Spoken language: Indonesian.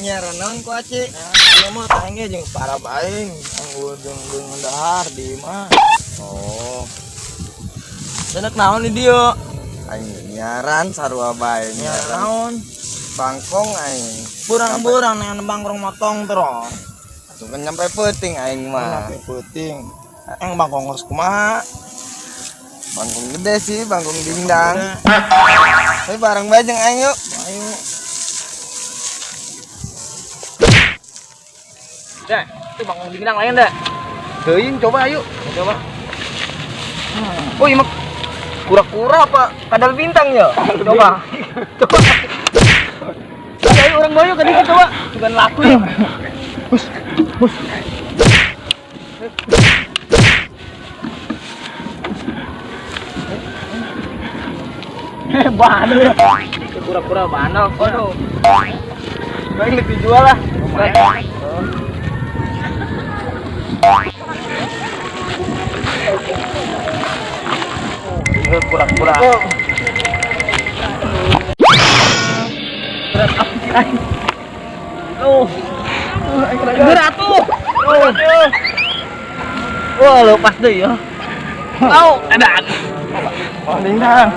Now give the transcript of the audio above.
nyaran naon ku aci. Ieu mah tangge jeung para baing, anggur jeung mendahar di mah. Oh, Cenek naon di dieu? aing nyaran sarua bae Nyaran nyaran naon? bangkong aing. Burang-burang neangan bangkrong motong terus. Sugan nyampe peuting aing mah. Mana puting. Yang bangkong geus kumaha? Bangkong gede sih, bangkong dingdang. Tapi bareng bae jeung aing yuk. Ayo. Dah, itu bangkong dingdang lain dah. Teuing coba ayo. Coba. Oh, iya mak kura-kura apa kadal bintang ya? Coba. Coba. Ayo orang boyo kan dikit coba. Bukan laku ya. Bus. Bus. Bandel ya. Kura-kura bandel. Waduh. Baik lebih jual lah. Pura-pura. Berat tuh. Wah, lepas deh ya. Tahu, ada. Oh, dingdang.